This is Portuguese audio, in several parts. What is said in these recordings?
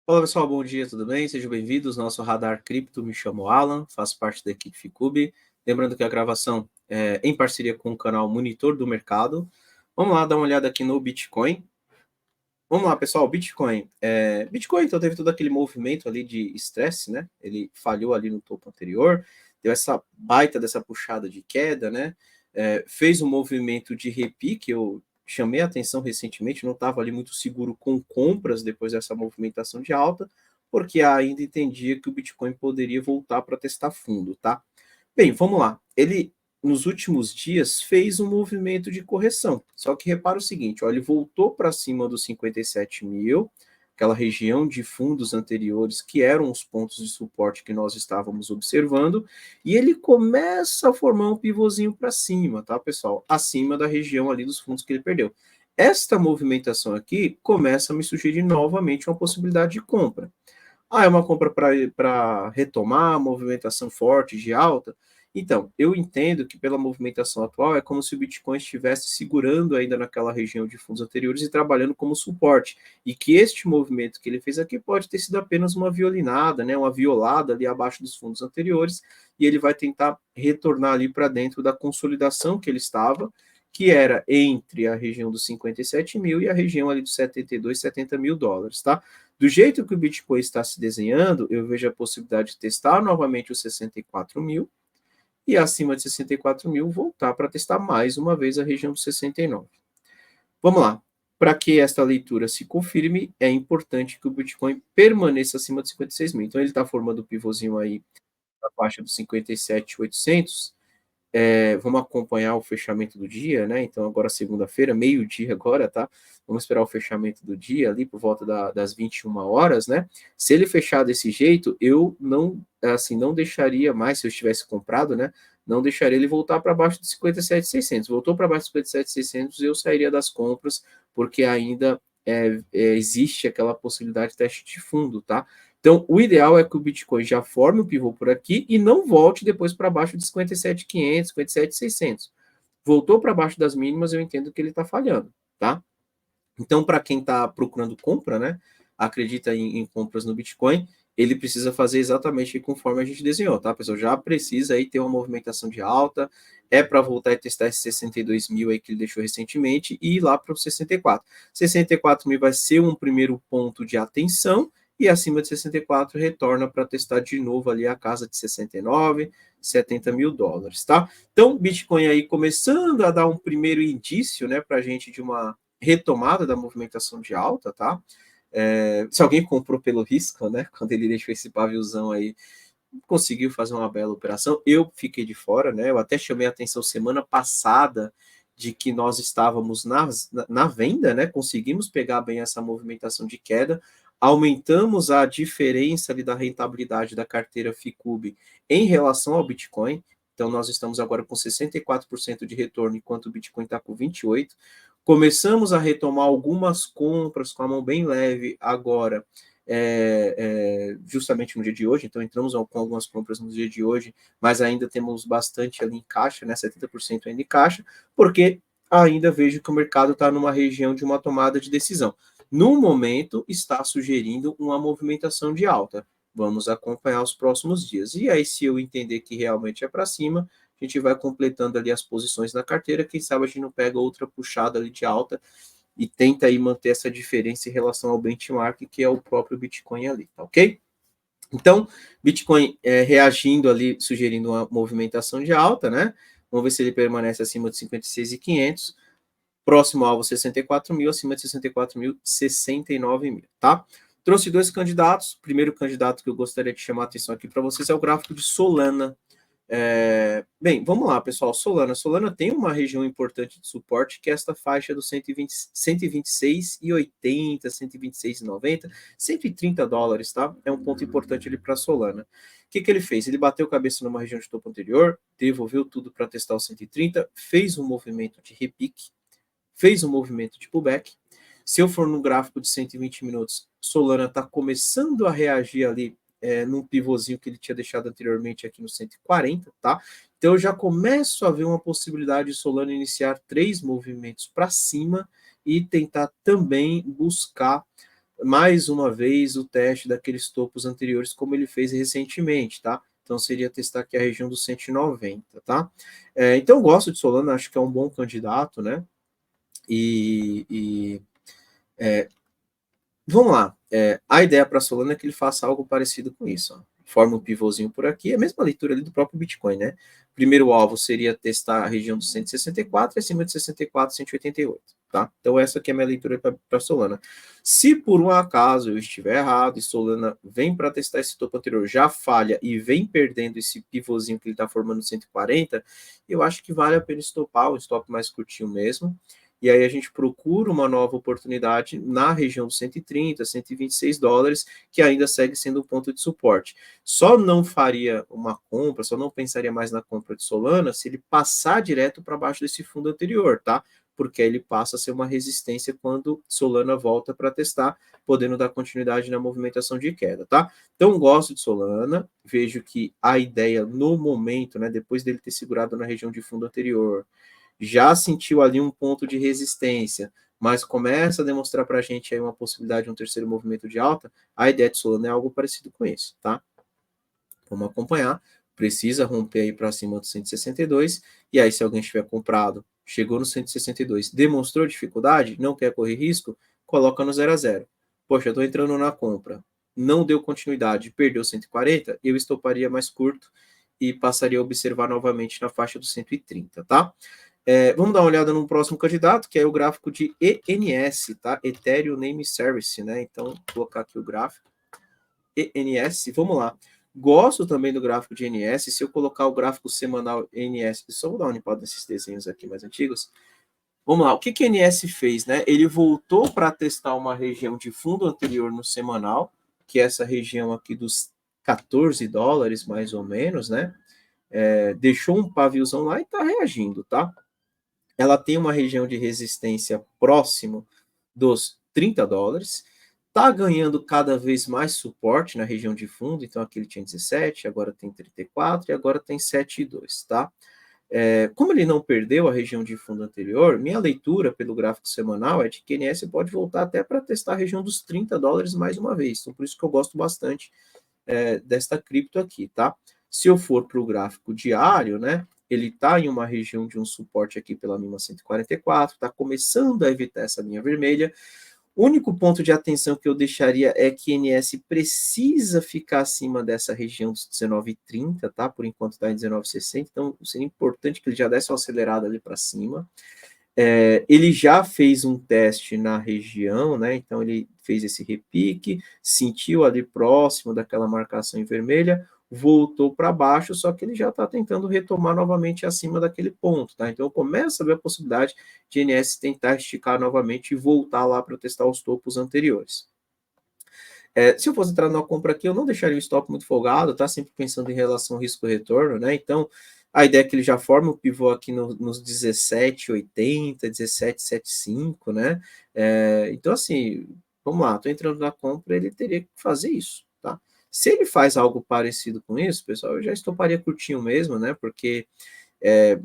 Olá pessoal, bom dia, tudo bem? Sejam bem-vindos ao nosso Radar Cripto. Me chamo Alan, faço parte da equipe Ficube. Lembrando que a gravação é em parceria com o canal Monitor do Mercado. Vamos lá dar uma olhada aqui no Bitcoin. Vamos lá, pessoal, Bitcoin. Bitcoin, então, teve todo aquele movimento ali de estresse, né? Ele falhou ali no topo anterior, deu essa baita dessa puxada de queda, né? Fez um movimento de repique, eu chamei a atenção recentemente, não estava ali muito seguro com compras depois dessa movimentação de alta, porque ainda entendia que o Bitcoin poderia voltar para testar fundo, tá? Bem, vamos lá. Ele, nos últimos dias, fez um movimento de correção. Só que repara o seguinte, ó, ele voltou para cima dos 57 mil, aquela região de fundos anteriores, que eram os pontos de suporte que nós estávamos observando, e ele começa a formar um pivôzinho para cima, tá, pessoal? Acima da região ali dos fundos que ele perdeu. Esta movimentação aqui começa a me sugerir novamente uma possibilidade de compra. Ah, é uma compra para retomar, movimentação forte de alta. Então, eu entendo que pela movimentação atual é como se o Bitcoin estivesse segurando ainda naquela região de fundos anteriores e trabalhando como suporte. E que este movimento que ele fez aqui pode ter sido apenas uma violinada, né, uma violada ali abaixo dos fundos anteriores, e ele vai tentar retornar ali para dentro da consolidação que ele estava, que era entre a região dos 57 mil e a região ali dos 72, 70 mil dólares, tá? Do jeito que o Bitcoin está se desenhando, eu vejo a possibilidade de testar novamente os 64 mil e acima de 64 mil voltar para testar mais uma vez a região dos 69. Vamos lá. Para que esta leitura se confirme, é importante que o Bitcoin permaneça acima de 56 mil. Então, ele está formando o pivôzinho aí na faixa dos 57.800. Vamos acompanhar o fechamento do dia, né? Então, agora segunda-feira, meio-dia agora, tá? Vamos esperar o fechamento do dia ali por volta das 21 horas, né? Se ele fechar desse jeito, eu não, assim, não deixaria mais, se eu tivesse comprado, né? Não deixaria ele voltar para baixo de 57.600. Voltou para baixo de 57.600, eu sairia das compras, porque ainda existe aquela possibilidade de teste de fundo, tá? Então, o ideal é que o Bitcoin já forme o pivô por aqui e não volte depois para baixo de 57.500, 57.600. Voltou para baixo das mínimas, eu entendo que ele está falhando, tá? Então, para quem está procurando compra, né, acredita em compras no Bitcoin, ele precisa fazer exatamente conforme a gente desenhou, tá, pessoal? Já precisa aí ter uma movimentação de alta, é para voltar e testar esses 62 mil aí que ele deixou recentemente e ir lá para os 64. 64 mil vai ser um primeiro ponto de atenção e acima de 64 retorna para testar de novo ali a casa de 69, 70 mil dólares, tá? Então, Bitcoin aí começando a dar um primeiro indício, né, para a gente de uma retomada da movimentação de alta, tá? Se alguém comprou pelo risco, né? Quando ele deixou esse paviozão aí, conseguiu fazer uma bela operação. Eu fiquei de fora, né? Eu até chamei a atenção semana passada de que nós estávamos na venda, né? Conseguimos pegar bem essa movimentação de queda, aumentamos a diferença ali da rentabilidade da carteira Ficube em relação ao Bitcoin. Então, nós estamos agora com 64% de retorno, enquanto o Bitcoin está com 28%. Começamos a retomar algumas compras com a mão bem leve agora, justamente no dia de hoje, então entramos com algumas compras no dia de hoje, mas ainda temos bastante ali em caixa, né, 70% ainda em caixa, porque ainda vejo que o mercado está numa região de uma tomada de decisão. No momento, está sugerindo uma movimentação de alta. Vamos acompanhar os próximos dias. E aí, se eu entender que realmente é para cima, a gente vai completando ali as posições na carteira, quem sabe a gente não pega outra puxada ali de alta e tenta aí manter essa diferença em relação ao benchmark, que é o próprio Bitcoin ali, tá ok? Então, Bitcoin reagindo ali, sugerindo uma movimentação de alta, né? Vamos ver se ele permanece acima de 56.500, próximo alvo 64 mil, acima de 64 mil, 69 mil, tá? Trouxe dois candidatos. O primeiro candidato que eu gostaria de chamar a atenção aqui para vocês é o gráfico de Solana. Bem, vamos lá, pessoal. Solana tem uma região importante de suporte, que é esta faixa dos 126,80, 126,90, 130 dólares, tá? É um ponto importante ali para Solana. O que ele fez? Ele bateu cabeça numa região de topo anterior, devolveu tudo para testar o 130, fez um movimento de repique, fez um movimento de pullback. Se eu for no gráfico de 120 minutos, Solana está começando a reagir ali num pivôzinho que ele tinha deixado anteriormente aqui no 140, tá? Então eu já começo a ver uma possibilidade de Solana iniciar 3 movimentos para cima e tentar também buscar mais uma vez o teste daqueles topos anteriores, como ele fez recentemente, tá? Então, seria testar aqui a região dos 190, tá? Então, eu gosto de Solana, acho que é um bom candidato, né? Vamos lá. A ideia para Solana é que ele faça algo parecido com isso. Ó. Forma um pivôzinho por aqui, é a mesma leitura ali do próprio Bitcoin, né? Primeiro alvo seria testar a região dos 164 e acima de 64, 188, tá? Então essa aqui é a minha leitura para Solana. Se por um acaso eu estiver errado e Solana vem para testar esse topo anterior, já falha e vem perdendo esse pivôzinho que ele está formando 140, eu acho que vale a pena estopar, o stop mais curtinho mesmo. E aí a gente procura uma nova oportunidade na região dos 130, 126 dólares, que ainda segue sendo um ponto de suporte. Só não faria uma compra, só não pensaria mais na compra de Solana se ele passar direto para baixo desse fundo anterior, tá? Porque aí ele passa a ser uma resistência quando Solana volta para testar, podendo dar continuidade na movimentação de queda, tá? Então, gosto de Solana, vejo que a ideia no momento, né, depois dele ter segurado na região de fundo anterior, já sentiu ali um ponto de resistência, mas começa a demonstrar para a gente aí uma possibilidade de um terceiro movimento de alta, a ideia de Solana é algo parecido com isso, tá? Vamos acompanhar, precisa romper aí para cima do 162, e aí se alguém tiver comprado, chegou no 162, demonstrou dificuldade, não quer correr risco, coloca no 0 a 0. Poxa, eu estou entrando na compra, não deu continuidade, perdeu 140, eu estoparia mais curto e passaria a observar novamente na faixa dos 130, tá? Vamos dar uma olhada no próximo candidato, que é o gráfico de ENS, tá? Ethereum Name Service, né? Então, vou colocar aqui o gráfico. ENS, vamos lá. Gosto também do gráfico de ENS. Se eu colocar o gráfico semanal ENS, só vou dar uma limpada nesses desenhos aqui mais antigos. Vamos lá, o que a ENS fez, né? Ele voltou para testar uma região de fundo anterior no semanal, que é essa região aqui dos 14 dólares, mais ou menos, né? Deixou um paviozão lá e está reagindo, tá? Ela tem uma região de resistência próximo dos 30 dólares, está ganhando cada vez mais suporte na região de fundo, então aqui ele tinha 17, agora tem 34 e agora tem 7,2, tá? Como ele não perdeu a região de fundo anterior, minha leitura pelo gráfico semanal é de que NS pode voltar até para testar a região dos 30 dólares mais uma vez, então por isso que eu gosto bastante desta cripto aqui, tá? Se eu for para o gráfico diário, né, ele está em uma região de um suporte aqui pela mínima 144, está começando a evitar essa linha vermelha. O único ponto de atenção que eu deixaria é que NS precisa ficar acima dessa região dos 19,30, tá? Por enquanto está em 19,60, então seria importante que ele já desse uma acelerada ali para cima. Ele já fez um teste na região, né? Então ele fez esse repique, sentiu ali próximo daquela marcação em vermelha, voltou para baixo, só que ele já está tentando retomar novamente acima daquele ponto, tá? Então começa a ver a possibilidade de NS tentar esticar novamente e voltar lá para testar os topos anteriores. Se eu fosse entrar numa compra aqui, eu não deixaria o stop muito folgado, tá? Sempre pensando em relação risco-retorno, né? Então, a ideia é que ele já forma o pivô aqui nos 17,80, 17,75, né? Então, assim, vamos lá, estou entrando na compra, ele teria que fazer isso, tá? Se ele faz algo parecido com isso, pessoal, eu já estoparia curtinho mesmo, né? Porque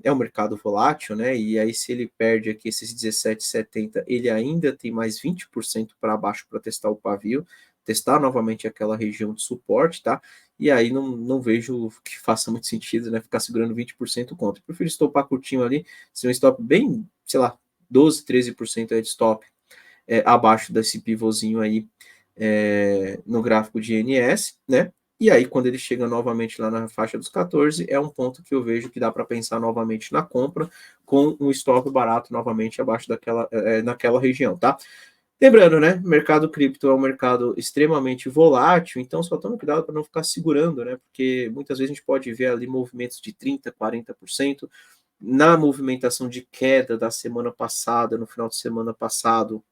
um mercado volátil, né? E aí, se ele perde aqui esses 17,70, ele ainda tem mais 20% para baixo para testar o pavio, testar novamente aquela região de suporte, tá? E aí não vejo que faça muito sentido, né? Ficar segurando 20% contra. Eu prefiro estopar curtinho ali, ser um stop bem, sei lá, 12, 13% aí de stop abaixo desse pivôzinho aí no gráfico de NS, né? E aí, quando ele chega novamente lá na faixa dos 14, é um ponto que eu vejo que dá para pensar novamente na compra, com um stop barato novamente abaixo naquela região, tá? Lembrando, né? Mercado cripto é um mercado extremamente volátil, então só tome cuidado para não ficar segurando, né? Porque muitas vezes a gente pode ver ali movimentos de 30%, 40%. Na movimentação de queda da semana passada, no final de semana passado,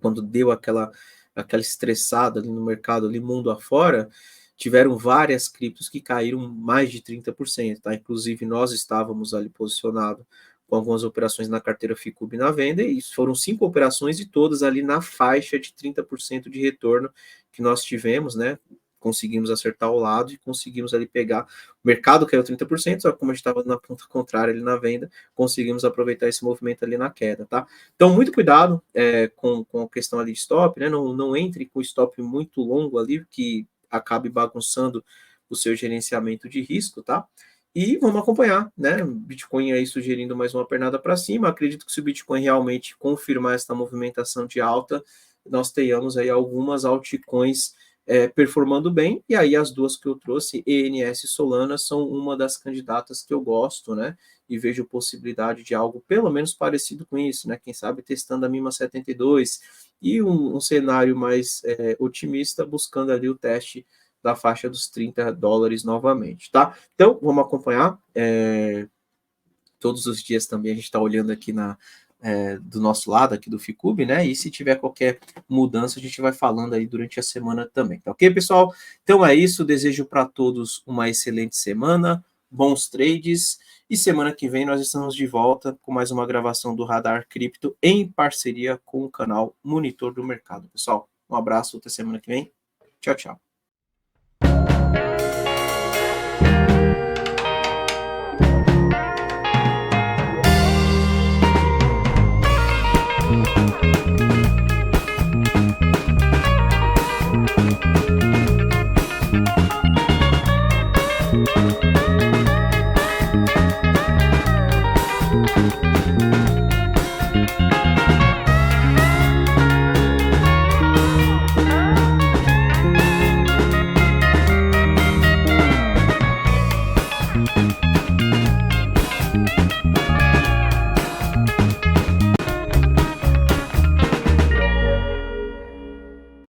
quando deu aquela estressada ali no mercado, ali mundo afora, tiveram várias criptos que caíram mais de 30%, tá? Inclusive, nós estávamos ali posicionados com algumas operações na carteira Ficub na venda, e foram 5 operações e todas ali na faixa de 30% de retorno que nós tivemos, né? conseguimos acertar o lado e conseguimos ali pegar. O mercado caiu 30%, só que como a gente estava na ponta contrária ali na venda, conseguimos aproveitar esse movimento ali na queda, tá? Então, muito cuidado com a questão ali de stop, né? Não entre com stop muito longo ali, que acabe bagunçando o seu gerenciamento de risco, tá? E vamos acompanhar, né? Bitcoin aí sugerindo mais uma pernada para cima. Acredito que se o Bitcoin realmente confirmar essa movimentação de alta, nós tenhamos aí algumas altcoins performando bem. E aí as duas que eu trouxe, ENS e Solana, são uma das candidatas que eu gosto, né? E vejo possibilidade de algo pelo menos parecido com isso, né? Quem sabe testando a MIMA 72 e um cenário mais otimista, buscando ali o teste da faixa dos $30 novamente, tá? Então, vamos acompanhar. Todos os dias também a gente está olhando aqui do nosso lado, aqui do Ficube, né? E se tiver qualquer mudança, a gente vai falando aí durante a semana também, tá ok, pessoal? Então é isso, desejo para todos uma excelente semana, bons trades, e semana que vem nós estamos de volta com mais uma gravação do Radar Cripto em parceria com o canal Monitor do Mercado. Pessoal, um abraço, até semana que vem. Tchau, tchau.